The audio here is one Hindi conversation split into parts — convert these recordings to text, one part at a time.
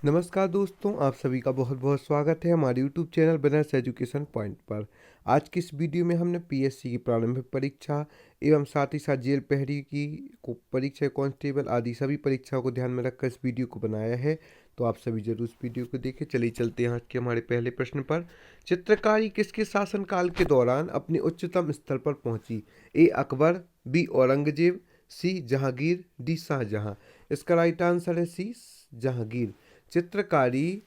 नमस्कार दोस्तों, आप सभी का बहुत बहुत स्वागत है हमारे YouTube channel business education point पर। आज की इस वीडियो में हमने पीएससी की प्रारंभिक परीक्षा एवं साथ ही साथ जेल प्रहरी की परीक्षा, कांस्टेबल आदि सभी परीक्षाओं को ध्यान में रखकर इस वीडियो को बनाया है। तो आप सभी जरूर इस वीडियो को देखें। चलिए चलते हैं आज के हमारे पहले प्रश्न पर। चित्रकारी किसके शासनकाल के दौरान अपने उच्चतम स्तर पर पहुंची? ए अकबर, बी औरंगजेब, सी जहांगीर, डी शाहजहां। इसका राइट आंसर है सी जहांगीर। चित्रकारी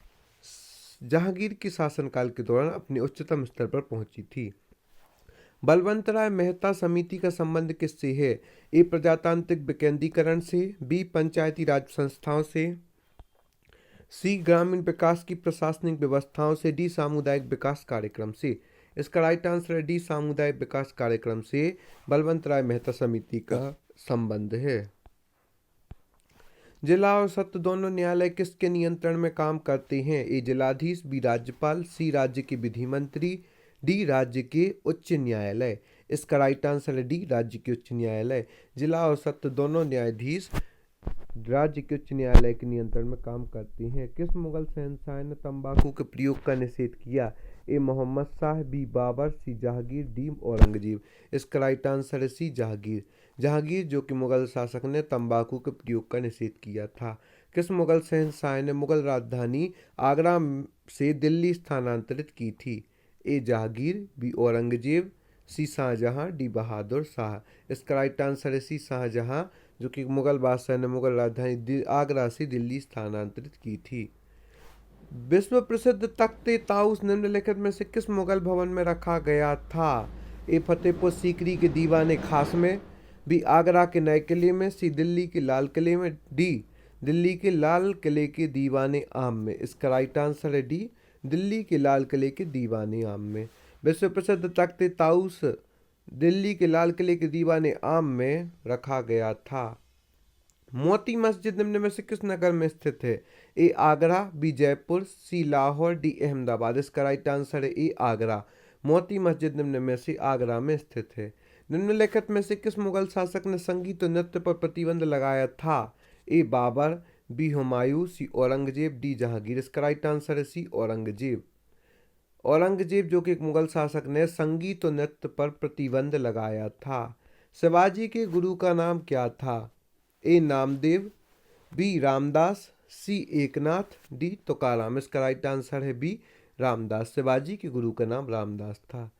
जहांगीर के शासनकाल के दौरान अपने उच्चतम स्तर पर पहुंची थी। बलवंत राय मेहता समिति का संबंध किससे है? ए प्रजातांत्रिक विकेंद्रीकरण से, बी पंचायती राज संस्थाओं से, सी ग्रामीण विकास की प्रशासनिक व्यवस्थाओं से, डी सामुदायिक विकास कार्यक्रम से। इसका राइट आंसर है डी सामुदायिक विकास कार्यक्रम से बलवंत राय मेहता समिति का संबंध है। जिला और सत्र दोनों न्यायालय किसके नियंत्रण में काम करते हैं? ए जिलाधीश, बी राज्यपाल, सी राज्य के विधि मंत्री, डी राज्य के उच्च न्यायालय। इसका राइट आंसर है डी राज्य के उच्च न्यायालय। जिला और सत्र दोनों न्यायाधीश राज्य के उच्च न्यायालय के नियंत्रण में काम करते हैं। किस मुगल शहंशाह ने तंबाकू के प्रयोग का निषेध किया? ए मोहम्मद शाह, बी बाबर, सी जहांगीर, डी औरंगजेब। इसका राइट आंसर है सी जहांगीर। जहांगीर जो कि मुगल शासक ने तंबाकू के प्रयोग का निषेध किया था। किस मुगल शहंशाह ने मुगल राजधानी आगरा से दिल्ली स्थानांतरित की थी? ए जहांगीर, बी औरंगजेब, सी शाहजहां, डी बहादुर शाह। इसका राइट आंसर है सी शाहजहां, जो कि मुगल बादशाह ने मुगल राजधानी आगरा से दिल्ली स्थानांतरित की थी। विश्व प्रसिद्ध तख्त ताउस निम्नलिखित में से किस मुगल भवन में रखा गया था? ए फतेहपुर सीकरी के दीवाने खास में, बी आगरा के नए किले में, सी दिल्ली के लाल किले में, डी दिल्ली के लाल किले के दीवाने आम में। इसका राइट आंसर है डी दिल्ली के लाल किले के दीवाने आम में। विश्व प्रसिद्ध तख्त ताउस दिल्ली के लाल किले के दीवाने आम में रखा गया था। मोती मस्जिद निम्न में से किस नगर में स्थित है? ए आगरा, बी जयपुर, सी लाहौर, डी अहमदाबाद। इसका राइट आंसर है ए आगरा। मोती मस्जिद निम्न में से आगरा में स्थित है। निम्नलिखित में से किस मुगल शासक ने संगीत और नृत्य पर प्रतिबंध लगाया था? ए बाबर, बी हुमायूं, सी औरंगजेब, डी जहांगीर। इसका राइट आंसर है सी औरंगजेब। औरंगजेब जो कि एक मुगल शासक ने संगीत और नृत्य पर प्रतिबंध लगाया था। शिवाजी के गुरु का नाम क्या था? ए नामदेव, बी रामदास, सी एकनाथ, डी तुकाराम। इसका राइट आंसर है बी रामदास। शिवाजी के गुरु का नाम रामदास था।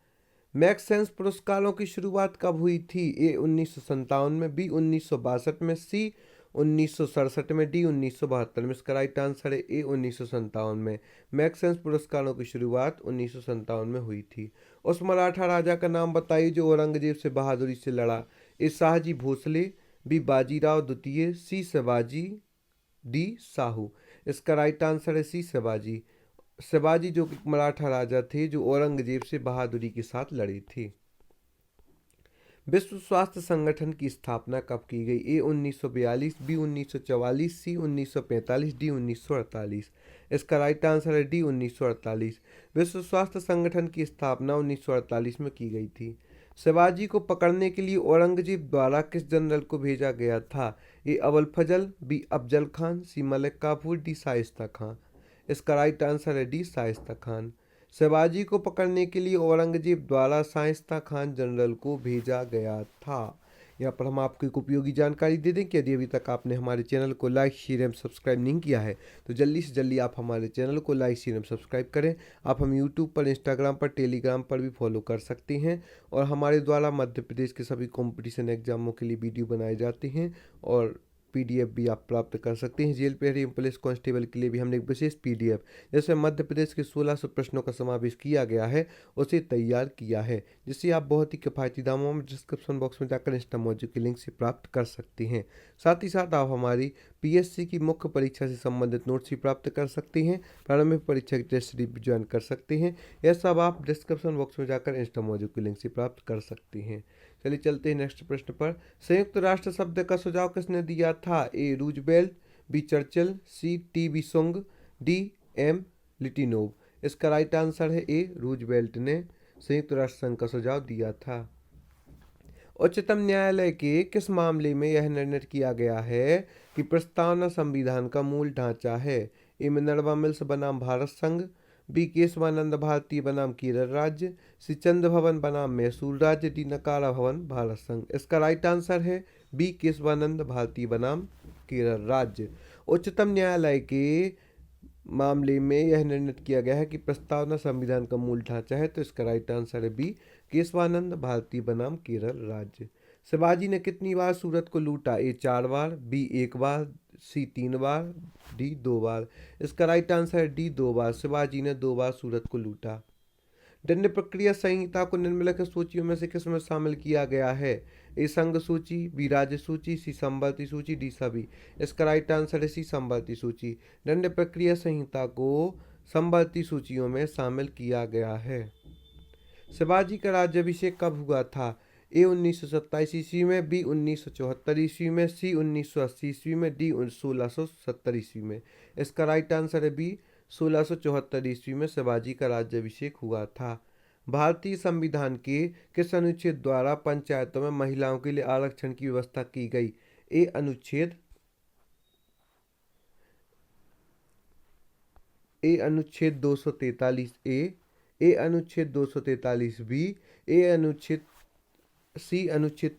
मैक्सेंस पुरस्कारों की शुरुआत कब हुई थी? ए 1957 में, बी 1962 में, सी 1967 में, डी 1972 में। इसका राइट आंसर है ए 1957 में। मैक्सेंस पुरस्कारों की शुरुआत 1957 में हुई थी। उस मराठा राजा का नाम बताइए जो औरंगजेब से बहादुरी से लड़ा। ए शाहजी भोसले, बी बाजीराव द्वितीय, सी शिवाजी, डी साहू। इसका राइट आंसर है सी शिवाजी। शिवाजी जो कि मराठा राजा थे जो औरंगजेब से बहादुरी के साथ लड़े थे। विश्व स्वास्थ्य संगठन की स्थापना कब की गई? ए 1942, बी 1944, सी 1945, डी 1948। इसका राइट आंसर है डी 1948। विश्व स्वास्थ्य संगठन की स्थापना 1948 में की गई थी। शिवाजी को पकड़ने के लिए औरंगजेब द्वारा किस जनरल को भेजा गया था? ए अबुल फजल, बी अफजल खान, सी मलिक काफूर, डी शाइस्ता खान। इसका राइट आंसर है डी शाइस्ता खान। शिवाजी को पकड़ने के लिए औरंगजेब द्वारा शाइस्ता खान जनरल को भेजा गया था। यहाँ पर हम आपको एक उपयोगी जानकारी दे दें कि यदि अभी तक आपने हमारे चैनल को लाइक, शेयर एवं सब्सक्राइब नहीं किया है तो जल्दी से जल्दी आप हमारे चैनल को लाइक, शेयर एवं सब्सक्राइब करें। आप हम यूट्यूब पर, इंस्टाग्राम पर, टेलीग्राम पर भी फॉलो कर सकते हैं। और हमारे द्वारा मध्य प्रदेश के सभी कॉम्पिटिशन एग्जामों के लिए वीडियो बनाए जाते हैं और पीडीएफ भी आप प्राप्त कर सकते हैं। जेल प्रहरी एवं पुलिस कांस्टेबल के लिए भी हमने एक विशेष पीडीएफ जिसमें मध्य प्रदेश के 1600 प्रश्नों का समावेश किया गया है उसे तैयार किया है, जिसे आप बहुत ही किफ़ायती दामों में डिस्क्रिप्शन बॉक्स में जाकर इंस्टा मौजू के लिंक से प्राप्त कर सकते हैं। साथ ही साथ आप हमारी पीएससी की मुख्य परीक्षा से संबंधित नोट्स भी प्राप्त कर सकते हैं। प्रारंभिक परीक्षा की टेस्ट सीरीज भी ज्वाइन कर सकते हैं। यह सब आप डिस्क्रिप्शन बॉक्स में जाकर इंस्टा मौजू के लिंक से प्राप्त कर सकते हैं। चलिए चलते हैं नेक्स्ट प्रश्न पर। संयुक्त राष्ट्र शब्द का सुझाव किसने दिया था? ए रूजवेल्ट, बी चर्चिल, सी टी.बी. सुंग, डी एम लिटिनोव। इसका राइट आंसर है ए रूजवेल्ट ने संयुक्त राष्ट्र संघ का सुझाव दिया था। उच्चतम न्यायालय के किस मामले में यह निर्णय किया गया है कि प्रस्तावना संविधान का मूल ढांचा है? ए मिनर्वा मिल्स बनाम भारत संघ, बी केशवानंद भारती बनाम केरल राज्य, सी चंद्र भवन बनाम मैसूर राज्य, डी नकारा भवन भारत संघ। इसका राइट आंसर है बी केशवानंद भारती बनाम केरल राज्य। उच्चतम न्यायालय के मामले में यह निर्णय किया गया है कि प्रस्तावना संविधान का मूल ढांचा है, तो इसका राइट आंसर है बी केशवानंद भारती बनाम केरल राज्य। शिवाजी ने कितनी बार सूरत को लूटा? ए 4 बार, बी 1 बार, सी 3 बार, डी 2 बार। इसका राइट आंसर है डी 2 बार। शिवाजी ने 2 बार सूरत को लूटा। दंड प्रक्रिया संहिता को निम्नलिखित सूचियों में से किस में शामिल किया गया है? ए संघ सूची, बी राज्य सूची, सी समवर्ती सूची, डी सभी। इसका राइट आंसर है सी समवर्ती सूची। दंड प्रक्रिया संहिता को समवर्ती सूचियों में शामिल किया गया है। शिवाजी का राज्याभिषेक कब हुआ था? ए 1927 ईस्वी में, बी 1974 ईस्वी में, सी 1980 ईस्वी में, डी 1670 ईस्वी में। इसका राइट आंसर है बी 1674 ईस्वी में शिवाजी का राज्याभिषेक हुआ था। भारतीय संविधान के किस अनुच्छेद द्वारा पंचायतों में महिलाओं के लिए आरक्षण की व्यवस्था की गई? ए अनुच्छेद 243 ए अनुच्छेद 243 बी, सी अनुच्छेद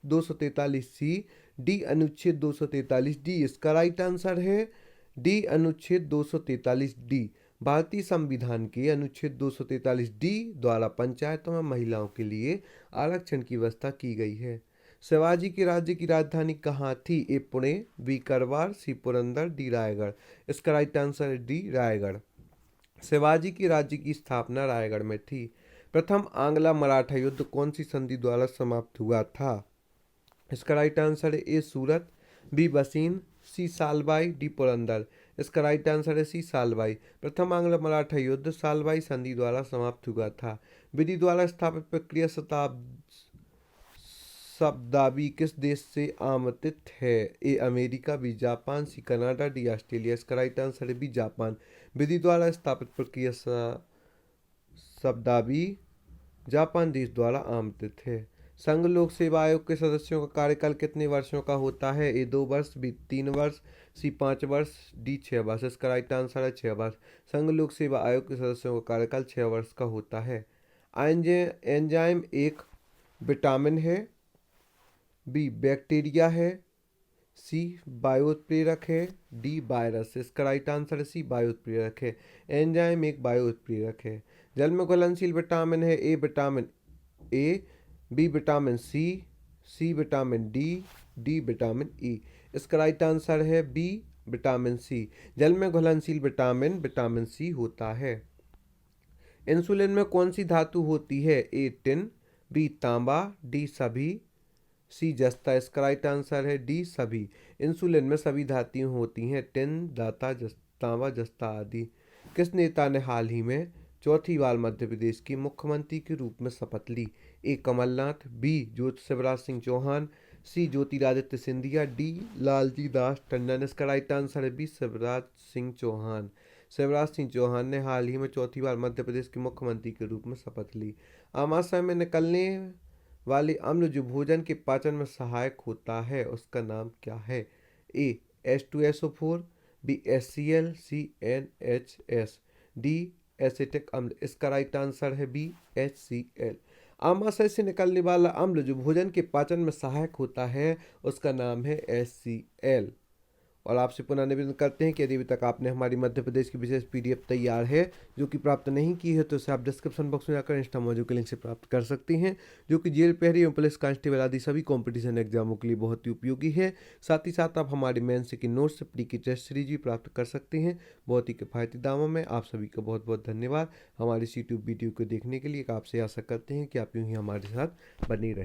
243 सी, डी अनुच्छेद 243 डी। इसका राइट आंसर है डी अनुच्छेद 243 डी। भारतीय संविधान के अनुच्छेद 243 डी द्वारा पंचायतों में महिलाओं के लिए आरक्षण की व्यवस्था की गई है। शिवाजी के राज्य की राजधानी कहाँ थी? ए पुणे, बी करवार, सी पुरंदर, डी रायगढ़। इसका राइट आंसर है डी रायगढ़। शिवाजी की राज्य की स्थापना रायगढ़ में थी। प्रथम आंग्ला मराठा युद्ध कौन सी संधि द्वारा समाप्त हुआ था? इसका राइट आंसर है ए सूरत, बी बसीन, सी सालबाई, डी पुरंदर। इसका राइट आंसर है सी सालबाई। प्रथम आंग्ल मराठा युद्ध सालबाई संधि द्वारा समाप्त हुआ था। विधि द्वारा स्थापित प्रक्रिया शब्दावली किस देश से आमंत्रित है? A America, B Japan, C Canada, D Australia. इसका राइट आंसर है बी जापान। विधि द्वारा स्थापित प्रक्रिया शब्दावली जापान देश द्वारा आमंत्रित है। संघ लोक सेवा आयोग के सदस्यों का कार्यकाल कितने वर्षों का होता है? ए 2 वर्ष, बी 3 वर्ष, सी 5 वर्ष, डी 6 वर्ष। इसका राइट आंसर है 6 वर्ष। संघ लोक सेवा आयोग के सदस्यों का कार्यकाल 6 वर्ष का होता है। एंजाइम एक विटामिन है, बी बैक्टीरिया है, सी बायोत्प्रेरक है, डी वायरस। इसका राइट आंसर है सी बायोत्प्रेरक है। एंजाइम एक बायोत्प्रेरक है। जल में घुलनशील विटामिन है। A vitamin A, B vitamin C, C vitamin D, D vitamin E. इसका राइट आंसर है बी विटामिन सी। जल में घुलनशील विटामिन विटामिन सी होता है। इंसुलिन में कौन सी धातु होती है? ए टिन, बी तांबा, डी सभी, सी जस्ता। इसका राइट आंसर है डी सभी। इंसुलिन में सभी धातुएं होती हैं, टिन, दाता, तांबा, जस्ता आदि। किस नेता ने हाल ही में चौथी बार मध्य प्रदेश की मुख्यमंत्री के रूप में शपथ ली? ए कमलनाथ, बी शिवराज सिंह चौहान, सी ज्योतिरादित्य सिंधिया, डी लालजी दास टंडन। इसका राइट आंसर है बी शिवराज सिंह चौहान। शिवराज सिंह चौहान ने हाल ही में चौथी बार मध्य प्रदेश के मुख्यमंत्री के रूप में शपथ ली। आमाशय में निकलने वाले अम्ल जो भोजन के पाचन में सहायक होता है उसका नाम क्या है? ए H2SO4, बी HCl, सी NHS, डी एसिटिक अम्ल। इसका राइट आंसर है बी HCl। आमाशय से निकलने वाला अम्ल जो भोजन के पाचन में सहायक होता है उसका नाम है HCl। और आपसे पुनः निवेदन करते हैं कि यदि अभी तक आपने हमारी मध्य प्रदेश की विशेष PDF तैयार है जो कि प्राप्त नहीं की है तो इसे आप डिस्क्रिप्शन बॉक्स में जाकर इंस्टा मौजूद के लिंक से प्राप्त कर सकती हैं, जो कि जेल प्रहरी एवं पुलिस कांस्टेबल आदि सभी कॉम्पिटिशन एग्जामों के लिए बहुत ही उपयोगी है। साथ ही साथ आप हमारे मेंस के नोट्स प्री की टेस्ट सीरीज भी प्राप्त कर सकते हैं बहुत ही किफ़ायती दामों में। आप सभी का बहुत बहुत धन्यवाद हमारी YouTube वीडियो को देखने के लिए। आपसे आशा करते हैं कि आप यूँ ही हमारे साथ बने रहें।